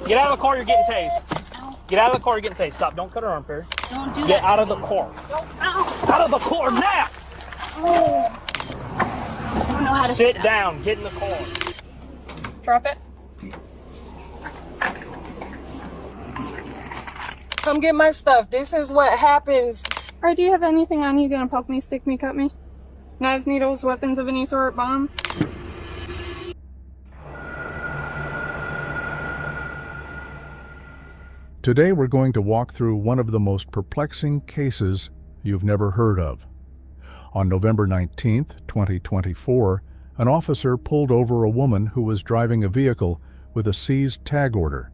Get out of the car, you're getting tased. Get out of the car, you're getting tased. Stop, don't cut her arm, Perry. Don't do that. Get out of the car. Out of the car now! Oh. I don't know how to sit down. Get in the car. Drop it. Come get my stuff. This is what happens. All right, do you have anything on you gonna poke me, stick me, cut me? Knives, needles, weapons of any sort, bombs? Today we're going to walk through one of the most perplexing cases you've never heard of. On November 19th, 2024, an officer pulled over a woman who was driving a vehicle with a seized tag order.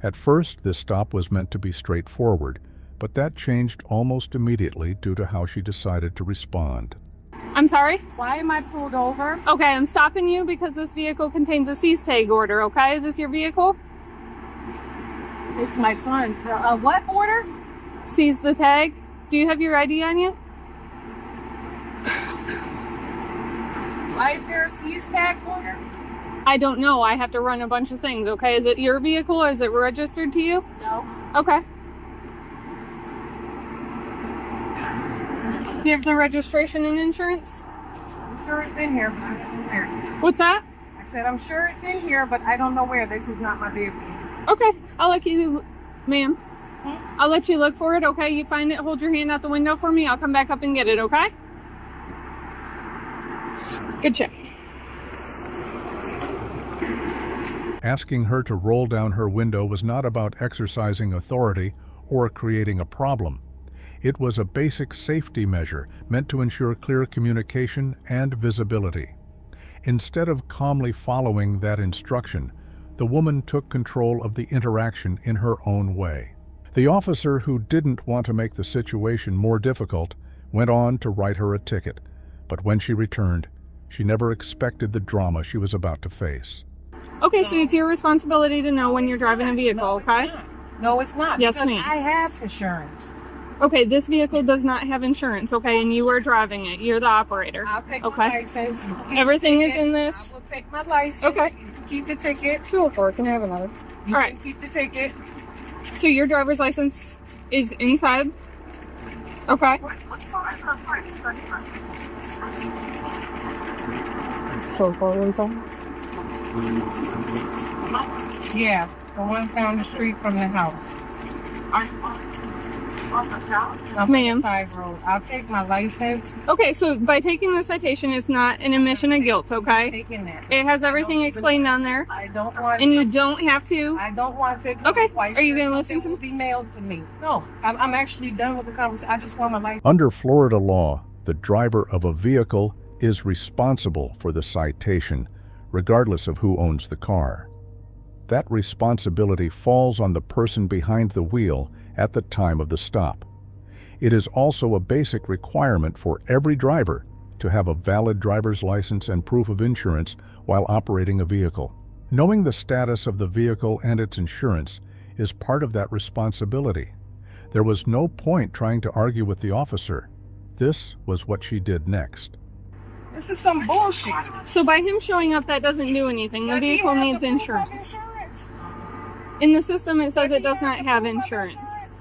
At first, this stop was meant to be straightforward, but that changed almost immediately due to how she decided to respond. I'm sorry? Why am I pulled over? Okay, I'm stopping you because this vehicle contains a seize tag order, okay? Is this your vehicle? It's my son's. What order? Seize the tag. Do you have your ID on you? Why is there a seize tag order? I don't know. I have to run a bunch of things, okay? Is it your vehicle or is it registered to you? No. Okay. Do you have the registration and insurance? I'm sure it's in here, but I don't know where. What's that? I said, I'm sure it's in here, but I don't know where. This is not my vehicle. Okay, I'll let you, ma'am. I'll let you look for it, okay? You find it, hold your hand out the window for me. I'll come back up and get it, okay? Good check. Asking her to roll down her window was not about exercising authority or creating a problem. It was a basic safety measure meant to ensure clear communication and visibility. Instead of calmly following that instruction, the woman took control of the interaction in her own way. The officer, who didn't want to make the situation more difficult, went on to write her a ticket. But when she returned, she never expected the drama she was about to face. Okay, so it's your responsibility to know when you're driving a vehicle, okay? No, it's not. Yes, because ma'am. I have insurance. Okay, this vehicle does not have insurance, okay? And you are driving it. You're the operator. I'll take Okay. my license. Everything is in this? I will take my license. Okay. Keep the ticket. 204, can I have another? You All can right. keep the ticket. So your driver's license is inside? Okay. 204 was on? Yeah, the ones down the street from the house. Ma'am. Side road. I'll take my license. Okay, so by taking the citation, it's not an admission of guilt, okay? Taking that. It has everything explained on there, I don't want. and you don't have to. I don't want to. Okay. Twice. Are you gonna listen to It will be mailed to me. No, I'm actually done with the conversation. I just want my license. Under Florida law, the driver of a vehicle is responsible for the citation, regardless of who owns the car. That responsibility falls on the person behind the wheel at the time of the stop. It is also a basic requirement for every driver to have a valid driver's license and proof of insurance while operating a vehicle. Knowing the status of the vehicle and its insurance is part of that responsibility. There was no point trying to argue with the officer. This was what she did next. This is some bullshit. So by him showing up, that doesn't do anything. The Does he vehicle have needs the proof of insurance. insurance? In the system, it says Does it he does not the have proof of insurance.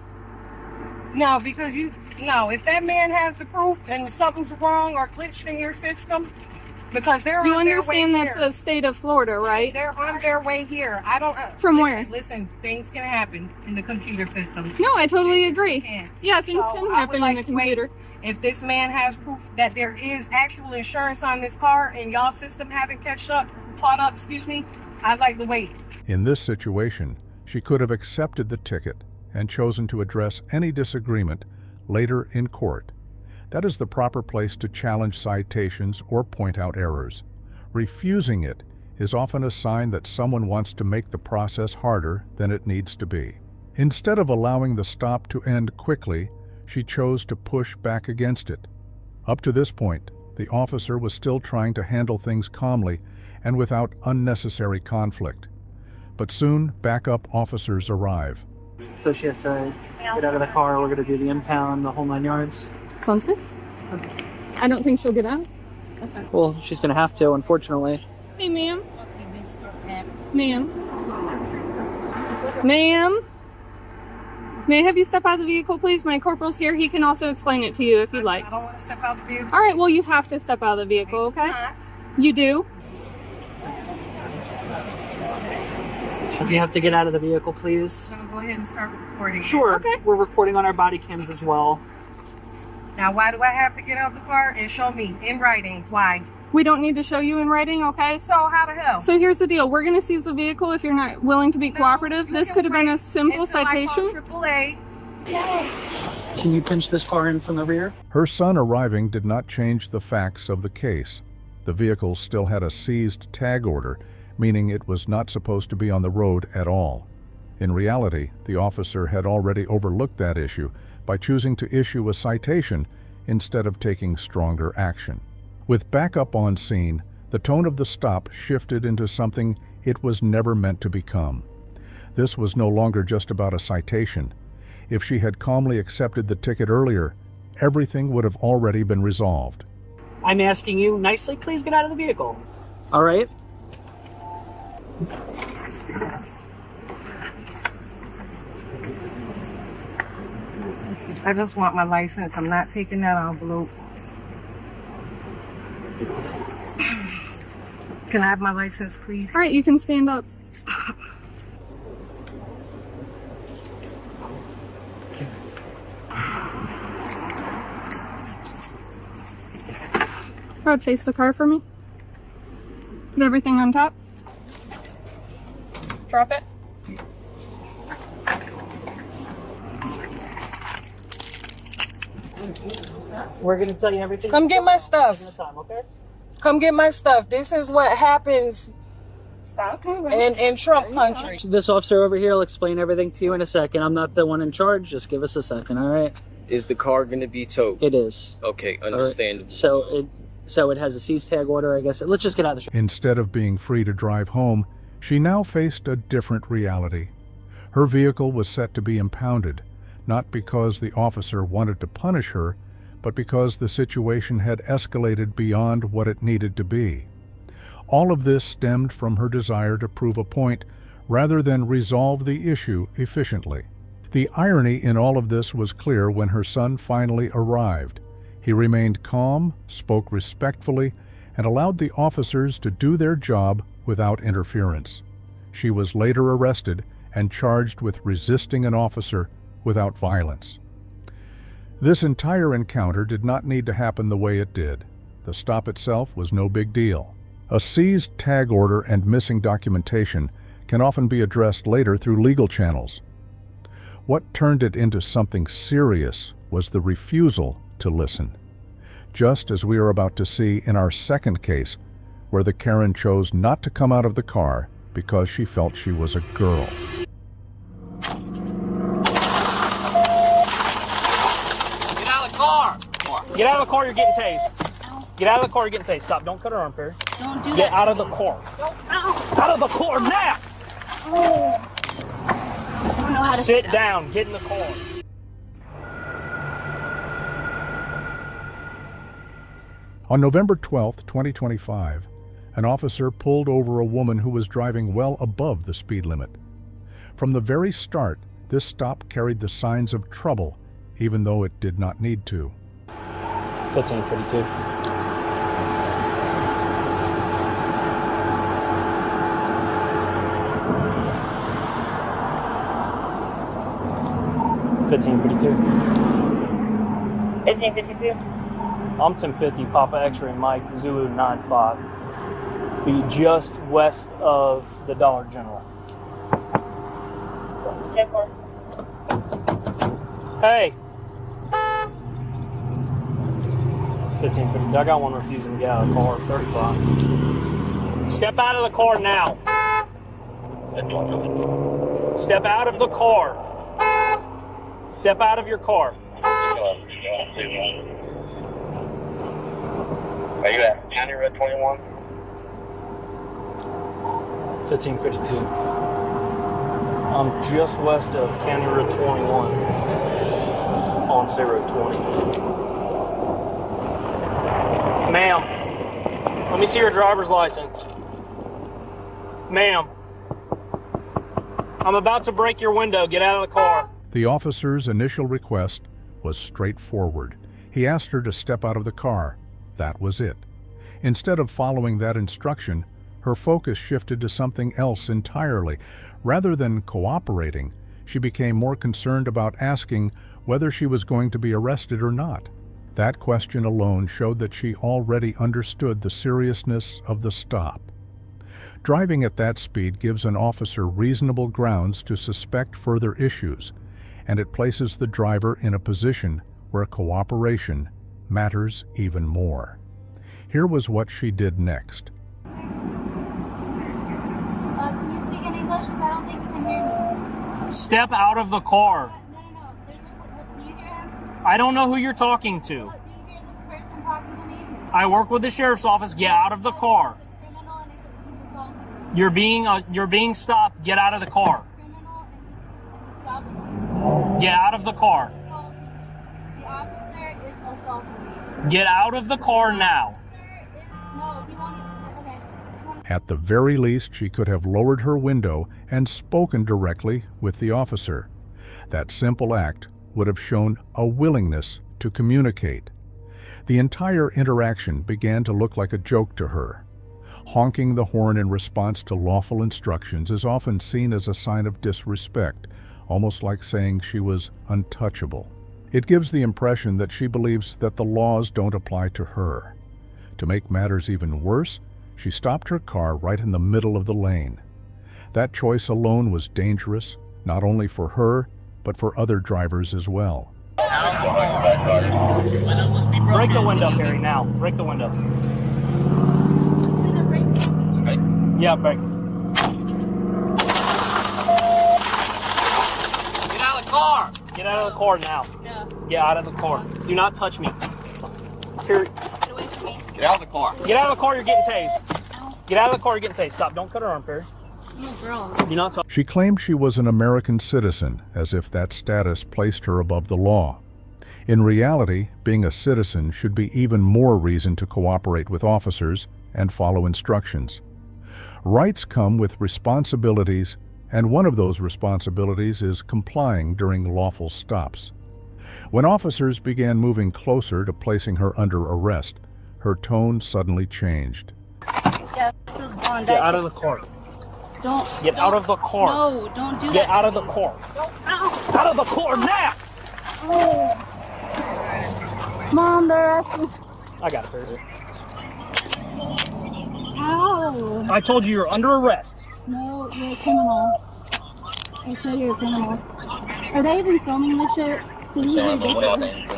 No, because if that man has the proof and something's wrong or glitched in your system, because they're You on their understand way that's here. a state of Florida, right? They're on their way here. I don't. From listen, where? Listen, things can happen in the computer system. No, I totally agree. Can. Yeah, things So, can I happen would like in the to wait. computer. If this man has proof that there is actual insurance on this car and y'all system haven't caught up, I'd like to wait. In this situation, she could have accepted the ticket and chosen to address any disagreement later in court. That is the proper place to challenge citations or point out errors. Refusing it is often a sign that someone wants to make the process harder than it needs to be. Instead of allowing the stop to end quickly, she chose to push back against it. Up to this point, the officer was still trying to handle things calmly and without unnecessary conflict. But soon, backup officers arrive. So she has to get out of the car. We're going to do the impound, the whole 9 yards. Sounds good. I don't think she'll get out. Well, she's going to have to, unfortunately. Hey, ma'am. Ma'am. Ma'am? May I have you step out of the vehicle, please? My corporal's here. He can also explain it to you if you'd like. I don't want to step out the vehicle. All right, well, you have to step out of the vehicle, okay? You do? If you have to get out of the vehicle, please. I'm going to go ahead and start recording. Sure. Okay. We're recording on our body cams as well. Now, why do I have to get out of the car and show me in writing? Why? We don't need to show you in writing, okay? So, how the hell? So here's the deal. We're going to seize the vehicle if you're not willing to be cooperative. This could have been a simple citation. AAA. Can you pinch this car in from the rear? Her son arriving did not change the facts of the case. The vehicle still had a seized tag order, meaning it was not supposed to be on the road at all. In reality, the officer had already overlooked that issue by choosing to issue a citation instead of taking stronger action. With backup on scene, the tone of the stop shifted into something it was never meant to become. This was no longer just about a citation. If she had calmly accepted the ticket earlier, everything would have already been resolved. I'm asking you nicely, please get out of the vehicle. All right? I just want my license. I'm not taking that envelope. Can I have my license, please? All right, you can stand up. Road, face the car for me. Put everything on top. Drop it. We're going to tell you everything. Come get my stuff. This time, okay? Come get my stuff. This is what happens in Trump country. This officer over here will explain everything to you in a second. I'm not the one in charge. Just give us a second, all right? Is the car going to be towed? It is. Okay, understandable. So it has a seize tag order, I guess. Let's just get out of the shop. Instead of being free to drive home, she now faced a different reality. Her vehicle was set to be impounded, not because the officer wanted to punish her, but because the situation had escalated beyond what it needed to be. All of this stemmed from her desire to prove a point rather than resolve the issue efficiently. The irony in all of this was clear when her son finally arrived. He remained calm, spoke respectfully, and allowed the officers to do their job without interference. She was later arrested and charged with resisting an officer without violence. This entire encounter did not need to happen the way it did. The stop itself was no big deal. A seized tag order and missing documentation can often be addressed later through legal channels. What turned it into something serious was the refusal to listen, just as we are about to see in our second case, where the Karen chose not to come out of the car because she felt she was a girl. Get out of the car! Get out of the car, you're getting tased. Get out of the car, you're getting tased. Stop, don't cut her arm, Perry. Don't do Get out of the car. Out of the car now! I don't know how to Sit down, get in the car. On November 12, 2025, an officer pulled over a woman who was driving well above the speed limit. From the very start, this stop carried the signs of trouble, even though it did not need to. 1552. I'm 1050, Papa X-Ray Mike, Zulu 95. Be just west of the Dollar General. Hey! 1552, I got one refusing to get out of the car, 35. Step out of the car now. Step out of the car. Step out of your car. Are you at County Road 21? 1552. I'm just west of County Road 21 on State Road 20. Ma'am, let me see your driver's license. Ma'am. I'm about to break your window. Get out of the car. The officer's initial request was straightforward. He asked her to step out of the car. That was it. Instead of following that instruction, her focus shifted to something else entirely. Rather than cooperating, she became more concerned about asking whether she was going to be arrested or not. That question alone showed that she already understood the seriousness of the stop. Driving at that speed gives an officer reasonable grounds to suspect further issues, and it places the driver in a position where cooperation matters even more. Here was what she did next. Can you speak in English? Because I don't think you can hear me. Step out of the car. No. There's do you hear him? I don't know who you're talking to. Do you hear this person talking to me? I work with the sheriff's office. Get out of the car. He's a criminal and he's assaulting me. You're being stopped. Get out of the car. Criminal and he's stopping me. Get out of the car. He's assaulting me. The officer is assaulting me. Get out of the car now. No, he won't. Okay. At the very least, she could have lowered her window and spoken directly with the officer. That simple act would have shown a willingness to communicate. The entire interaction began to look like a joke to her. Honking the horn in response to lawful instructions is often seen as a sign of disrespect, almost like saying she was untouchable. It gives the impression that she believes that the laws don't apply to her. To make matters even worse, she stopped her car right in the middle of the lane. That choice alone was dangerous, not only for her, but for other drivers as well. Break the window, Perry, now. Break the window. Yeah, break. Get out of the car! Get out of the car now. No. Get out of the car. Do not touch me. Perry, Get away from me. Get out of the car. get out of the car. You're getting tased. Get out of the car. You're getting tased. Stop. Don't cut her arm, Perry. I'm a girl. Do not touch. She claimed she was an American citizen, as if that status placed her above the law. In reality, being a citizen should be even more reason to cooperate with officers and follow instructions. Rights come with responsibilities, and one of those responsibilities is complying during lawful stops. When officers began moving closer to placing her under arrest, her tone suddenly changed. Yeah, this is blonde. Get out of the car. Don't. Get out of the car. No, don't do Get that. out of the car. Out of the car now! Mom, they're asking. I got it, Perry. Ow. I told you you're under arrest. No, you're a criminal. I said you're a criminal. Are they even filming this shit? Can you even get this?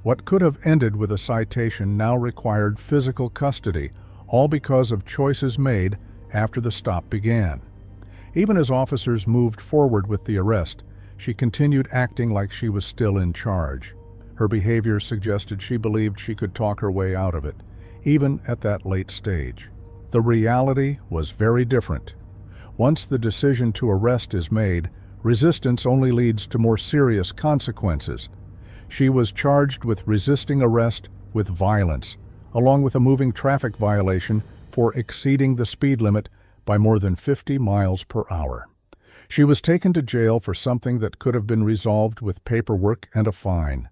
What could have ended with a citation now required physical custody, all because of choices made after the stop began. Even as officers moved forward with the arrest, she continued acting like she was still in charge. Her behavior suggested she believed she could talk her way out of it, even at that late stage. The reality was very different. Once the decision to arrest is made, resistance only leads to more serious consequences. She was charged with resisting arrest with violence, along with a moving traffic violation for exceeding the speed limit by more than 50 miles per hour. She was taken to jail for something that could have been resolved with paperwork and a fine.